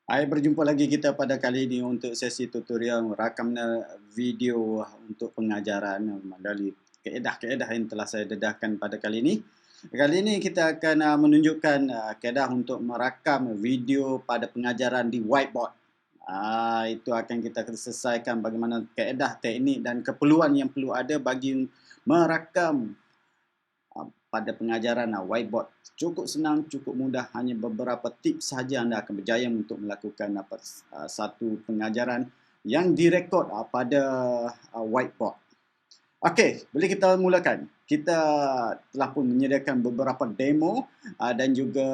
Hai, berjumpa lagi kita pada kali ini untuk sesi tutorial rakam video untuk pengajaran melalui keedah-keedah yang telah saya dedahkan pada kali ini. Kali ini kita akan menunjukkan keedah untuk merakam video pada pengajaran di whiteboard. Itu akan kita selesaikan bagaimana keedah, teknik dan keperluan yang perlu ada bagi merakam pada pengajaran whiteboard. Cukup senang, cukup mudah, hanya beberapa tips sahaja anda akan berjaya untuk melakukan satu pengajaran yang direkod pada whiteboard. Okey, boleh kita mulakan. Kita telah pun menyediakan beberapa demo dan juga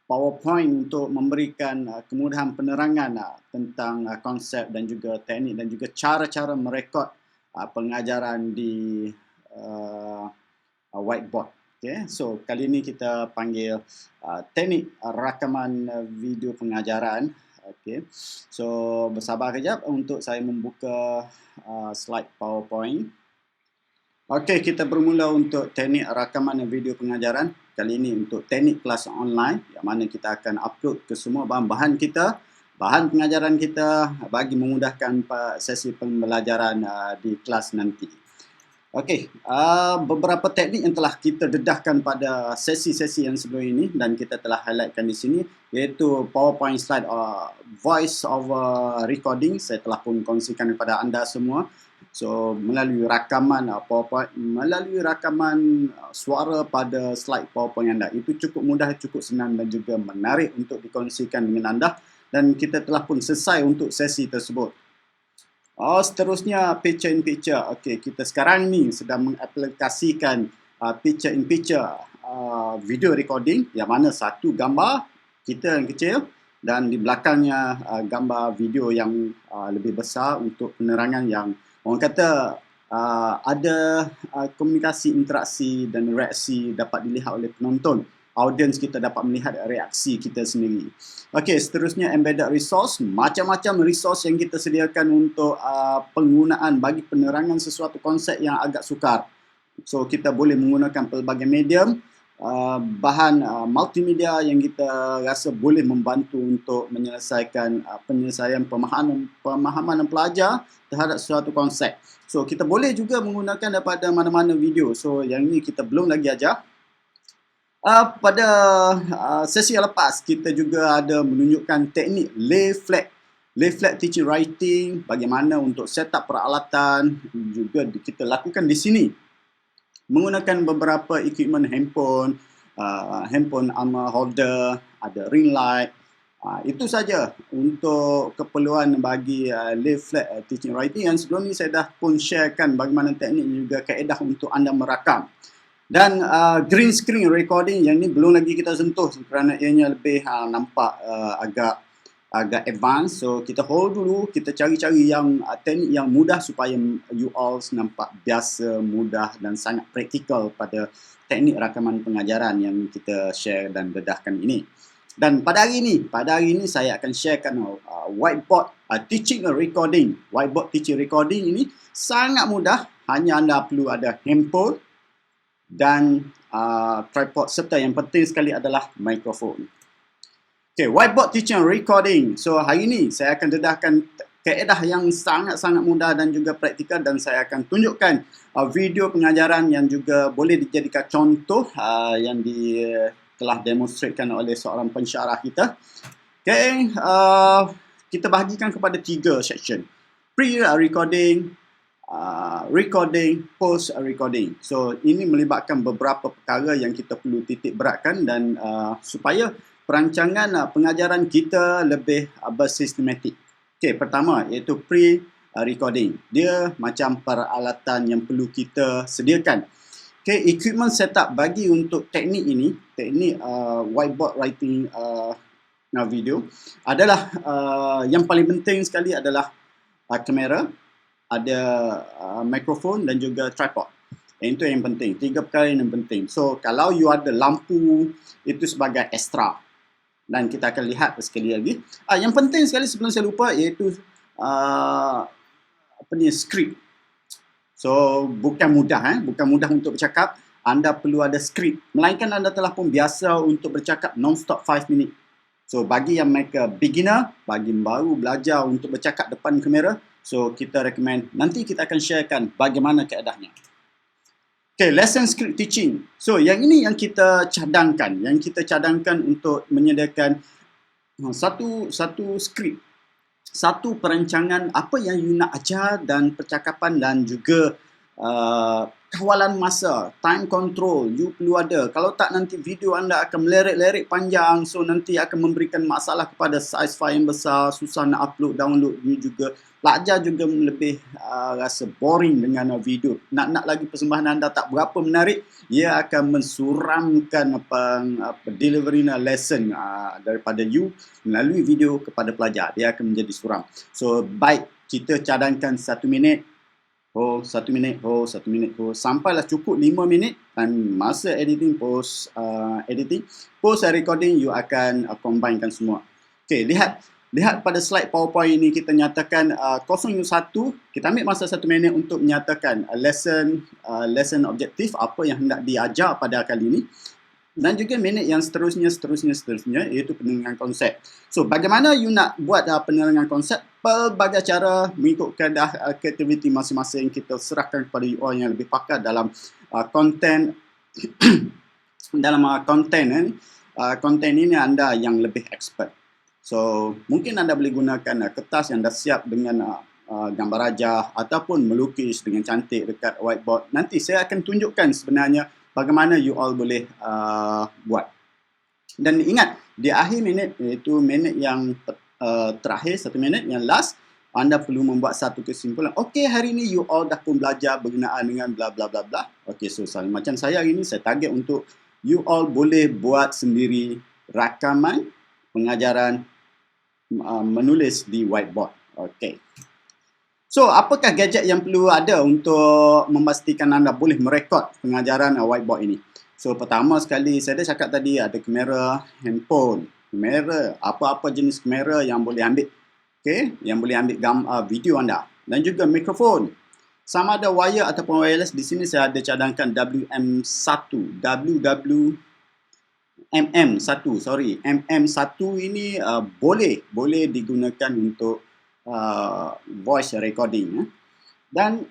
PowerPoint untuk memberikan kemudahan penerangan tentang konsep dan juga teknik dan juga cara-cara merekod pengajaran di whiteboard. Okay, so kali ini kita panggil teknik rakaman video pengajaran. Okay, so bersabar kejap untuk saya membuka slide PowerPoint. Okay, kita bermula untuk teknik rakaman video pengajaran. Kali ini untuk teknik kelas online yang mana kita akan upload ke semua bahan-bahan kita, bahan pengajaran kita bagi memudahkan sesi pembelajaran di kelas nanti. Okey, beberapa teknik yang telah kita dedahkan pada sesi-sesi yang sebelum ini dan kita telah highlightkan di sini iaitu PowerPoint slide voice over recording. Saya telah pun kongsikan kepada anda semua. So, melalui rakaman PowerPoint, melalui rakaman suara pada slide PowerPoint anda. Itu cukup mudah, cukup senang dan juga menarik untuk dikongsikan dengan anda dan kita telah pun selesai untuk sesi tersebut. Seterusnya picture in picture. Okey, kita sekarang ni sedang mengaplikasikan picture in picture video recording yang mana satu gambar kita yang kecil dan di belakangnya gambar video yang lebih besar untuk penerangan yang orang kata ada komunikasi, interaksi dan reaksi dapat dilihat oleh penonton. Audiens kita dapat melihat reaksi kita sendiri. Okey, seterusnya embedded resource. Macam-macam resource yang kita sediakan untuk penggunaan bagi penerangan sesuatu konsep yang agak sukar. So, kita boleh menggunakan pelbagai medium, bahan multimedia yang kita rasa boleh membantu untuk menyelesaikan penyelesaian pemahaman pelajar terhadap suatu konsep. So, kita boleh juga menggunakan daripada mana-mana video. So, yang ini kita belum lagi ajar. Pada sesi yang lepas, kita juga ada menunjukkan teknik lay flat teaching writing, bagaimana untuk set up peralatan, juga kita lakukan di sini. Menggunakan beberapa equipment handphone, handphone armor holder, ada ring light. Itu saja untuk keperluan bagi lay flat teaching writing yang sebelum ni saya dah pun sharekan bagaimana teknik juga kaedah untuk anda merakam. Dan green screen recording yang ni belum lagi kita sentuh kerana ianya lebih nampak agak advance. So kita hold dulu, kita cari-cari yang teknik yang mudah supaya you all nampak biasa, mudah dan sangat praktikal pada teknik rakaman pengajaran yang kita share dan dedahkan ini. Dan pada hari ini saya akan sharekan whiteboard teaching recording. Whiteboard teaching recording ini sangat mudah, hanya anda perlu ada handphone dan tripod serta yang penting sekali adalah mikrofon. Okay, whiteboard teaching recording. So hari ini saya akan dedahkan kaedah yang sangat-sangat mudah dan juga praktikal dan saya akan tunjukkan video pengajaran yang juga boleh dijadikan contoh yang telah demonstratekan oleh seorang pensyarah kita. Okay, kita bahagikan kepada 3 section. Pre-recording, recording, post-recording. So, ini melibatkan beberapa perkara yang kita perlu titik beratkan dan supaya perancangan pengajaran kita lebih bersistematik. Okey, pertama iaitu pre-recording. Dia macam peralatan yang perlu kita sediakan. Okey, equipment setup bagi untuk teknik ini, teknik whiteboard writing video adalah yang paling penting sekali adalah kamera, ada mikrofon dan juga tripod. Itu yang penting. 3 perkara yang penting. So, kalau you ada lampu, itu sebagai extra. Dan kita akan lihat sekali lagi. Yang penting sekali sebelum saya lupa, iaitu skrip. So, bukan mudah. Bukan mudah untuk bercakap. Anda perlu ada skrip. Melainkan anda telah pun biasa untuk bercakap non-stop 5 minit. So bagi yang mereka beginner, bagi yang baru belajar untuk bercakap depan kamera, so kita recommend nanti kita akan sharekan bagaimana keadaannya. Okay, lesson script teaching. So yang ini yang kita cadangkan untuk menyediakan satu skrip, satu perancangan apa yang you nak ajar dan percakapan dan juga kawalan masa, time control you perlu ada. Kalau tak nanti video anda akan melerik-lerik panjang, so nanti akan memberikan masalah kepada size file yang besar, susah nak upload, download. You juga pelajar juga lebih rasa boring dengan video. Nak lagi persembahan anda tak berapa menarik, ia akan mensuramkan delivery lesson daripada you melalui video kepada pelajar. Dia akan menjadi suram. So baik kita cadangkan 1 minit, 1 minit, 1 minit, sampailah cukup 5 minit dan masa editing, post recording you akan combinekan semua. Okay, lihat pada slide PowerPoint ini kita nyatakan 0.1, kita ambil masa 1 minit untuk menyatakan lesson objektif, apa yang hendak diajar pada kali ini. Dan juga minit yang seterusnya iaitu penerangan konsep. So bagaimana you nak buat penerangan konsep? Pelbagai cara mengikutkan aktiviti masing-masing. Kita serahkan kepada you all yang lebih pakar dalam konten konten ini anda yang lebih expert. So mungkin anda boleh gunakan kertas yang dah siap dengan gambar rajah ataupun melukis dengan cantik dekat whiteboard. Nanti saya akan tunjukkan sebenarnya bagaimana you all boleh buat. Dan ingat, di akhir minit, iaitu minit yang terakhir, 1 minit yang last, anda perlu membuat satu kesimpulan. Okey, hari ini you all dah pun belajar berkenaan dengan bla bla bla bla. Okey, so macam saya hari ini, saya target untuk you all boleh buat sendiri rakaman pengajaran menulis di whiteboard. Okey. So, apakah gadget yang perlu ada untuk memastikan anda boleh merekod pengajaran whiteboard ini? So, pertama sekali, saya dah cakap tadi ada kamera handphone, kamera, apa-apa jenis kamera yang boleh ambil, okay, yang boleh ambil video anda. Dan juga mikrofon. Sama ada wire ataupun wireless, di sini saya ada cadangkan MM1 ini boleh digunakan untuk voice recording. Dan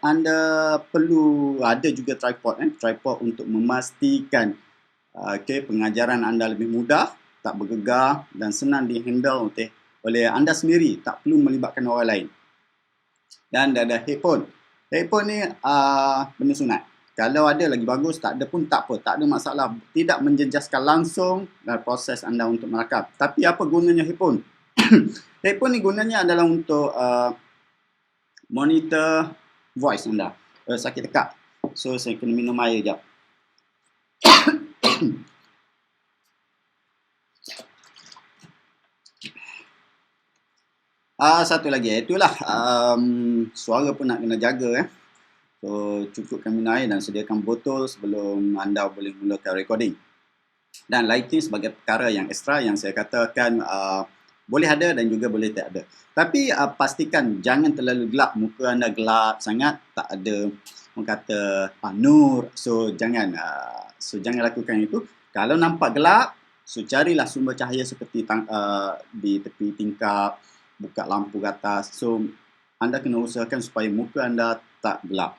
anda perlu ada juga tripod untuk memastikan pengajaran anda lebih mudah, tak bergegar dan senang dihandle oleh anda sendiri, tak perlu melibatkan orang lain. Dan ada headphone ni benda sunat. Kalau ada lagi bagus, tak ada pun tak apa, tak ada masalah, tidak menjejaskan langsung proses anda untuk merakam. Tapi apa gunanya headphone? Headphone ni gunanya adalah untuk monitor voice anda. Sakit tekak. So saya kena minum air sekejap. Satu lagi, itulah suara pun nak kena jaga. So cukupkan minum air dan sediakan botol sebelum anda boleh mulakan recording. Dan lighting sebagai perkara yang ekstra yang saya katakan boleh ada dan juga boleh tak ada. Tapi pastikan jangan terlalu gelap, muka anda gelap sangat, tak ada orang kata nur. So jangan lakukan itu. Kalau nampak gelap, so carilah sumber cahaya seperti di tepi tingkap, buka lampu ke atas. So anda kena usahakan supaya muka anda tak gelap.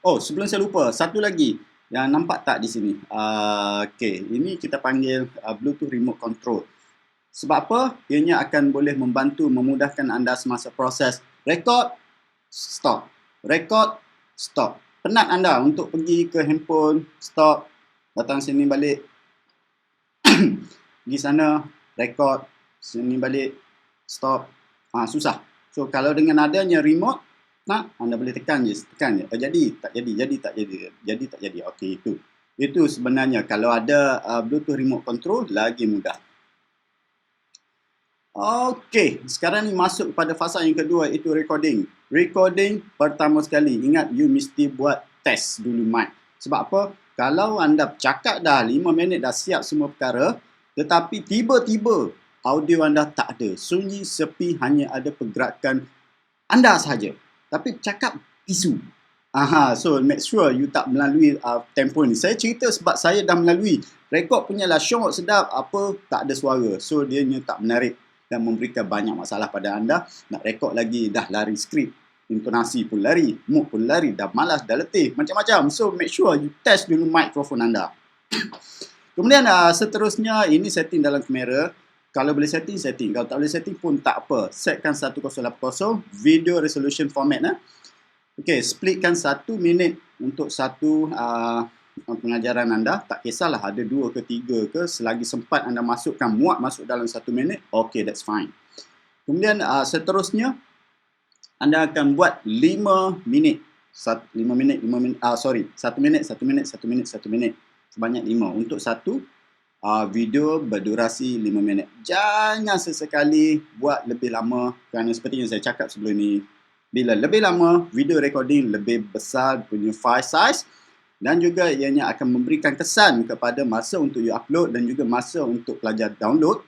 Oh, sebelum saya lupa, satu lagi yang nampak tak di sini. Okey, ini kita panggil Bluetooth Remote Control. Sebab apa? Ianya akan boleh membantu memudahkan anda semasa proses record, stop. Record, stop. Penat anda untuk pergi ke handphone, stop. Datang sini balik. Pergi sana, record. Sini balik, stop. Susah. So, kalau dengan adanya remote, anda boleh tekan je. Jadi, tak jadi. Okey, itu. Itu sebenarnya kalau ada Bluetooth Remote Control, lagi mudah. Okey, sekarang ni masuk pada fasa yang kedua, itu recording. Recording pertama sekali, ingat you mesti buat test dulu mic. Sebab apa? Kalau anda cakap dah 5 minit dah siap semua perkara, tetapi tiba-tiba audio anda tak ada, sunyi, sepi, hanya ada pergerakan anda sahaja. Tapi cakap isu. So make sure you tak melalui tempoh ni. Saya cerita sebab saya dah melalui. Rekod punya lah syok sedap, apa tak ada suara. So dia tak menarik dan memberikan banyak masalah pada anda. Nak rekod lagi dah lari skrip, intonasi pun lari, mood pun lari, dah malas, dah letih, macam-macam. So make sure you test dulu mikrofon anda. Kemudian seterusnya ini setting dalam kamera. Kalau boleh setting, setting. Kalau tak boleh setting pun tak apa. Setkan 1080 video resolution format. Okey, splitkan 1 minit untuk satu pengajaran anda. Tak kisahlah ada 2 ke 3 ke, selagi sempat anda masukkan, muat masuk dalam 1 minit, okey, that's fine. Kemudian seterusnya, anda akan buat 5 minit. 1 minit, 1 minit. Sebanyak 5 untuk satu video berdurasi 5 minit. Jangan sesekali buat lebih lama, kerana seperti yang saya cakap sebelum ni, bila lebih lama, video recording lebih besar punya file size dan juga ianya akan memberikan kesan kepada masa untuk you upload dan juga masa untuk pelajar download.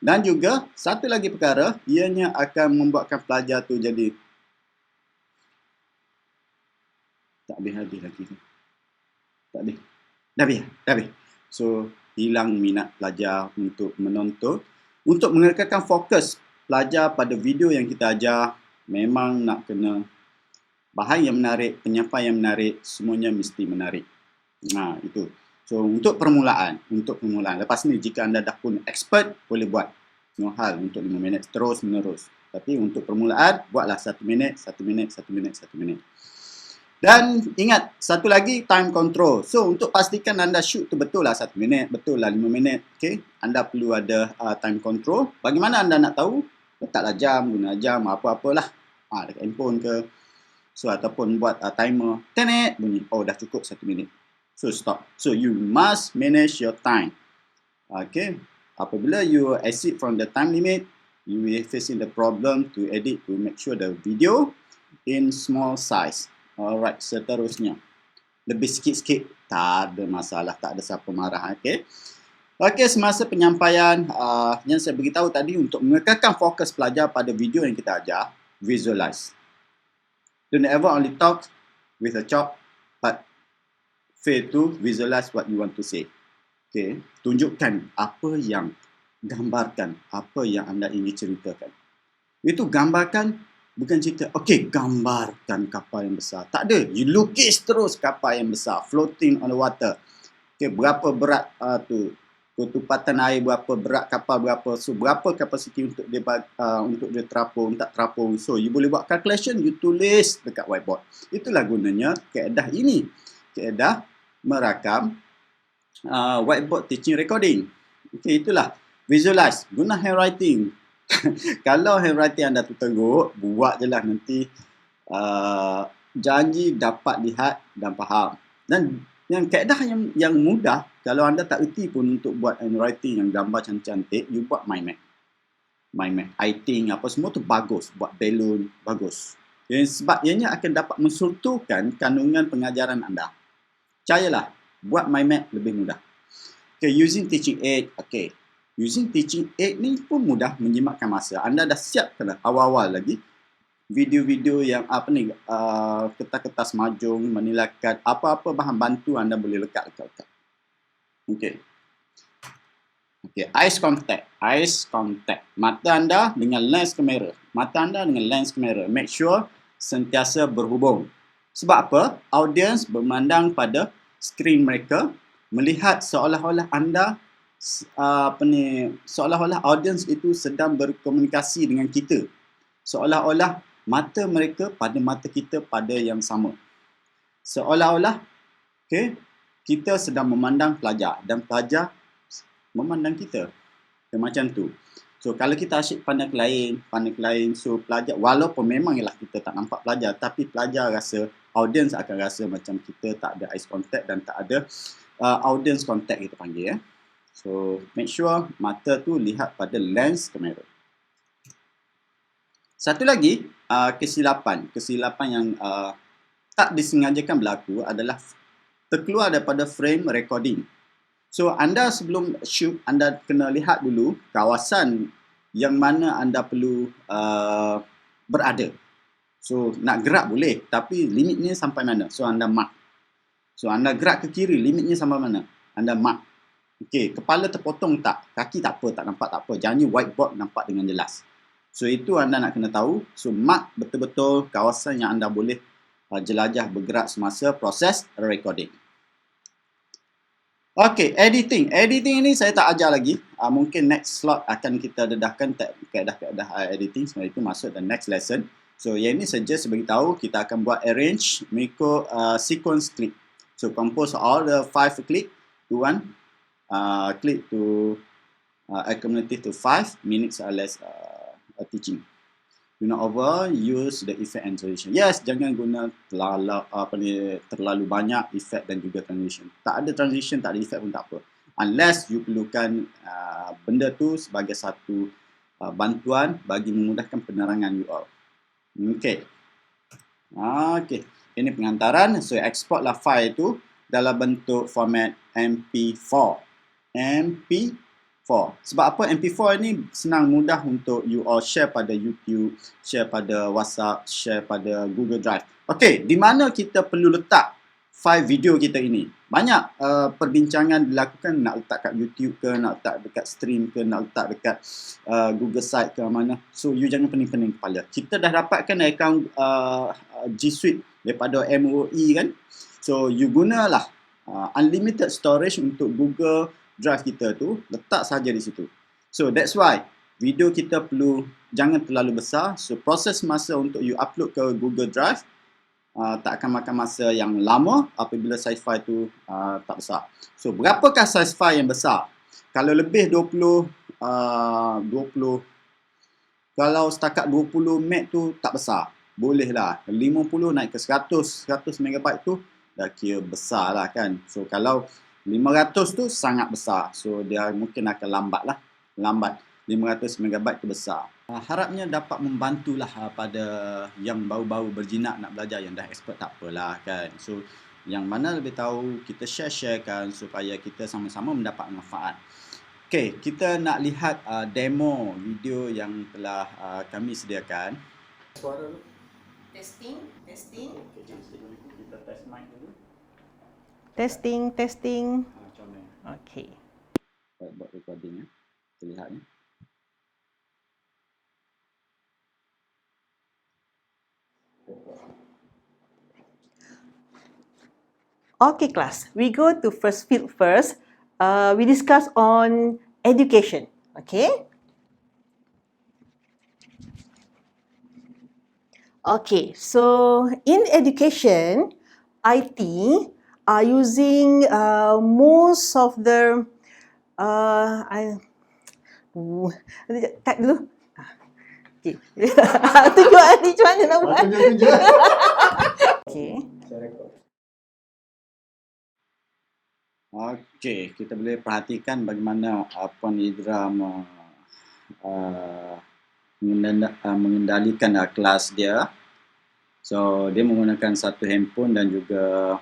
Dan juga satu lagi perkara, ianya akan membuatkan pelajar tu jadi tak habis lagi. Tak habis. Dah habis. So, hilang minat pelajar untuk menonton. Untuk mengekalkan fokus pelajar pada video yang kita ajar, memang nak kena bahan yang menarik, penyampaian yang menarik, semuanya mesti menarik. Itu. So, untuk permulaan. Lepas ni, jika anda dah pun expert, boleh buat. No hal untuk 5 minit terus menerus. Tapi untuk permulaan, buatlah 1 minit. Dan ingat, satu lagi, time control. So, untuk pastikan anda shoot tu betul lah 1 minit, betul lah 5 minit. Okay? Anda perlu ada time control. Bagaimana anda nak tahu? Letaklah jam, guna jam, apa-apalah. Dekat handphone ke. So, ataupun buat timer. Tenet, bunyi. Oh, dah cukup 1 minit. So, stop. So, you must manage your time. Okay. Apabila you exceed from the time limit, you will facing the problem to edit, to make sure the video in small size. Alright, seterusnya. Lebih sikit-sikit, tak ada masalah, tak ada siapa marah. Okay. Okey, semasa penyampaian yang saya beritahu tadi, untuk mengekalkan fokus pelajar pada video yang kita ajar, visualize. Don't ever only talk with a chalk, but fail to visualize what you want to say. Okay, tunjukkan apa yang, gambarkan apa yang anda ingin ceritakan. Itu gambarkan, bukan cerita, okey, gambarkan kapal yang besar. Tak ada, you lukis terus kapal yang besar, floating on the water. Okey, berapa berat ketupatan air, berapa berat kapal, berapa, so berapa kapasiti untuk dia terapung, tak terapung. So you boleh buat calculation, you tulis dekat whiteboard. Itulah gunanya kaedah ini, kaedah merakam whiteboard teaching recording. Okey, itulah visualize, guna handwriting. Kalau handwriting anda tu teruk, buat je lah, nanti janji dapat lihat dan faham. Dan yang kaedah yang mudah, kalau anda tak erti pun untuk buat handwriting yang gambar cantik-cantik, you buat mind map, lighting, apa semua tu bagus. Buat balloon, bagus. Sebab ianya akan dapat mensultukan kandungan pengajaran anda. Percayalah, buat mind map lebih mudah. Okay, using teaching aid. Okay, using teaching aid ni pun mudah menjimatkan masa. Anda dah siapkan awal-awal lagi video-video yang kertas-kertas majung, menilakat, apa-apa bahan bantu anda boleh lekat. Okey. Okey, eyes contact. Mata anda dengan lens kamera. Make sure sentiasa berhubung. Sebab apa? Audience bermandang pada skrin mereka, melihat seolah-olah anda seolah-olah audience itu sedang berkomunikasi dengan kita. Seolah-olah mata mereka pada mata kita pada yang sama. Seolah-olah kita sedang memandang pelajar dan pelajar memandang kita. Macam tu. So kalau kita asyik pandang ke lain, so pelajar, walaupun memang ialah kita tak nampak pelajar, tapi pelajar rasa, audience akan rasa macam kita tak ada eye contact dan tak ada audience contact kita panggil. So make sure mata tu lihat pada lens kamera. Satu lagi, kesilapan yang tak disengajakan berlaku adalah terkeluar daripada frame recording. So, anda sebelum shoot, anda kena lihat dulu kawasan yang mana anda perlu berada. So nak gerak boleh, tapi limitnya sampai mana? So anda mark. So anda gerak ke kiri, limitnya sampai mana? Anda mark. Okey, kepala terpotong tak? Kaki tak apa, tak nampak tak apa. Janji whiteboard nampak dengan jelas. So itu anda nak kena tahu. So mark betul-betul kawasan yang anda boleh jelajah bergerak semasa proses recording. Okey, editing. Editing ini saya tak ajar lagi. Mungkin next slot akan kita dedahkan keadaan editing. Sebab itu masuk the next lesson. So yang ini saja sebagai tahu kita akan buat arrange mengikut sequence click. So compose all the 5 click to one. Click to accumulative to 5 minutes or less teaching. Do not overuse the effect and transition. Yes, jangan guna terlalu banyak effect dan juga transition. Tak ada transition, tak ada effect pun tak apa. Unless you perlukan benda tu sebagai satu bantuan bagi memudahkan penerangan you all. Okay. Okay. Ini pengantaran. So, export lah file tu dalam bentuk format MP4. MP4. Sebab apa MP4 ini senang mudah untuk you all share pada YouTube, share pada WhatsApp, share pada Google Drive. Okey, di mana kita perlu letak file video kita ini? Banyak perbincangan dilakukan nak letak kat YouTube ke, nak letak dekat stream ke, nak letak dekat Google Site ke mana. So you jangan pening-pening kepala. Kita dah dapatkan akaun G Suite daripada MOE kan. So you gunalah unlimited storage untuk Google Drive kita tu, letak saja di situ. So that's why video kita perlu jangan terlalu besar. So proses masa untuk you upload ke Google Drive tak akan makan masa yang lama apabila size file tu tak besar. So berapakah size file yang besar? Kalau lebih 20 kalau setakat 20 MB tu tak besar. Boleh lah. 50 naik ke 100 MB tu dah kira besar lah kan. So kalau 500 tu sangat besar. So dia mungkin akan lambat lah. Lambat. 500 MB tu besar. Harapnya dapat membantulah pada yang baru-baru berjinak nak belajar, yang dah expert tak apalah kan. So yang mana lebih tahu kita share-sharekan supaya kita sama-sama mendapat manfaat. Okey, kita nak lihat demo video yang telah kami sediakan. Suara dulu. Testing. Okey, kita test mic dulu. Testing. Macam mana? Okey. Buat recording ya. Terlihat ni. Okay, class. We go to first field first. We discuss on education. Okay. Okay. So in education, IT are using most of the type dulu. Okay. Tunjuk mana nama? Okay. Okey, kita boleh perhatikan bagaimana Puan Idra mengendalikan kelas dia. So, dia menggunakan satu handphone dan juga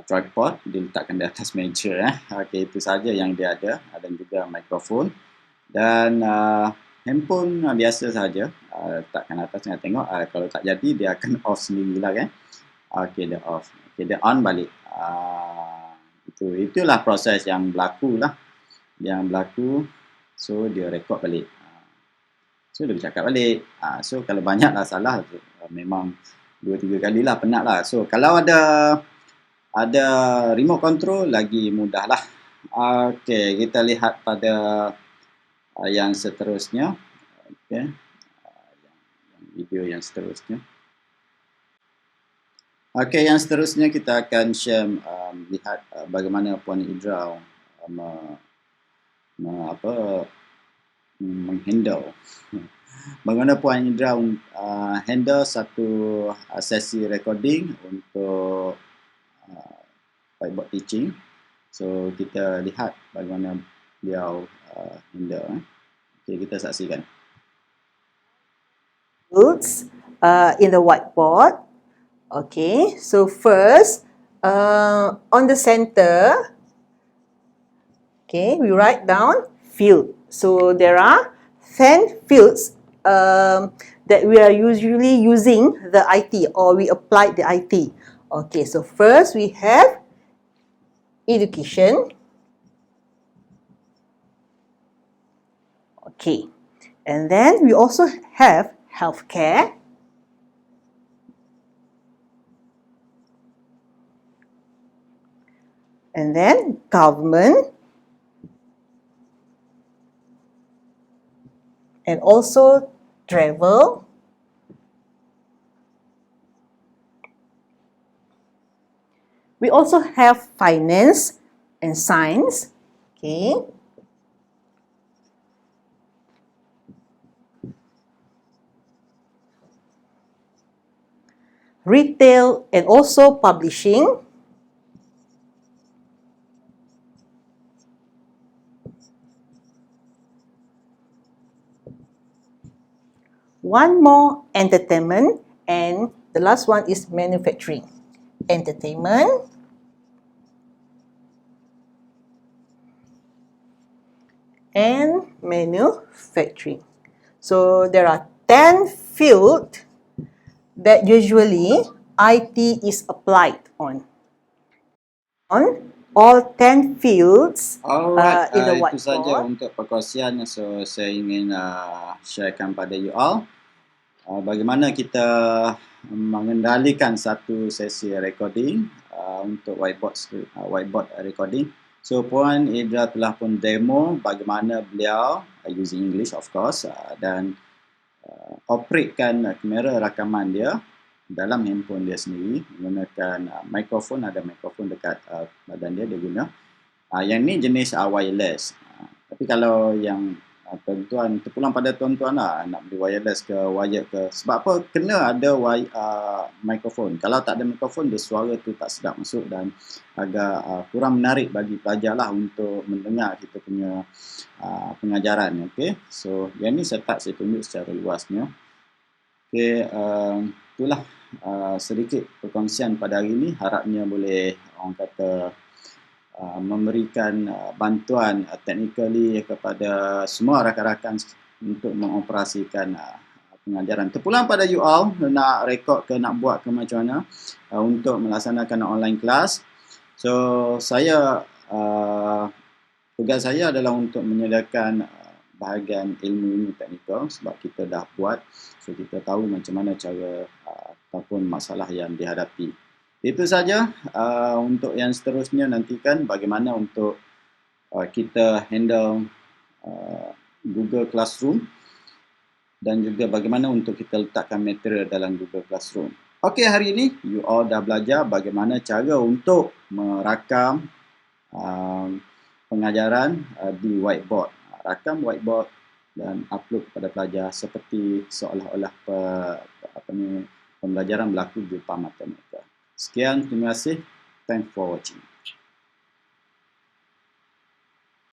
tripod diletakkan di atas meja. Okey, itu saja yang dia ada, dan juga mikrofon dan handphone biasa saja, letakkan atas dengan tengok. Kalau tak jadi dia akan off sendirilah kan. Okey, dia off. Okey, dia on balik. Itulah proses yang berlaku lah. So dia record balik. So dia bercakap balik. So kalau banyaklah salah, memang 2-3 kalilah penat lah. So kalau ada remote control lagi mudah lah. Okey, kita lihat pada yang seterusnya. Okey, video yang seterusnya. Okey, yang seterusnya kita akan share lihat bagaimana Puan Idra menghandle. Bagaimana Puan Idra handle satu sesi recording untuk whiteboard teaching. So kita lihat bagaimana beliau handle. Okey, kita saksikan. In the whiteboard. Okay, so first on the center, okay, we write down field. So there are 10 fields that we are usually using the IT, or we applied the IT. Okay, so first we have education. Okay, and then we also have healthcare. And then government. And also travel. We also have finance and science. Okay. Retail and also publishing. One more, entertainment, and the last one is manufacturing. Entertainment, and manufacturing. So there are 10 fields that usually IT is applied on. All 10 fields Alright, in the itu saja whiteboard. untuk perkongsian. So, saya ingin sharekan pada you all bagaimana kita mengendalikan satu sesi recording untuk whiteboard recording. So, Puan Idra telah pun demo bagaimana beliau using English of course dan operatekan kamera rakaman dia dalam handphone dia sendiri menggunakan mikrofon, ada mikrofon dekat badan dia guna. Yang ni jenis wireless. Tapi kalau yang tuan-tuan, terpulang pada tuan-tuan lah nak beli wireless ke wired ke. Sebab apa? Kena ada mikrofon. Kalau tak ada mikrofon, dia suara tu tak sedap masuk dan agak kurang menarik bagi pelajar lah untuk mendengar kita punya pengajaran. Okay? So, yang ni saya tunjuk secara luasnya. Okay, itulah sedikit perkongsian pada hari ini. Harapnya boleh orang kata memberikan bantuan technically kepada semua rakan-rakan untuk mengoperasikan pengajaran. Terpulang pada you all nak rekod ke nak buat ke macam mana untuk melaksanakan online class. So saya tugas saya adalah untuk menyediakan bahagian ilmu teknikal sebab kita dah buat, so kita tahu macam mana cara ataupun masalah yang dihadapi. Itu saja. Untuk yang seterusnya nantikan bagaimana untuk kita handle Google Classroom dan juga bagaimana untuk kita letakkan material dalam Google Classroom. Okey, hari ini you all dah belajar bagaimana cara untuk merakam pengajaran di whiteboard. Rakam whiteboard dan upload kepada pelajar seperti seolah-olah pembelajaran berlaku di depan mata mereka. Sekian, terima kasih. Thanks for watching.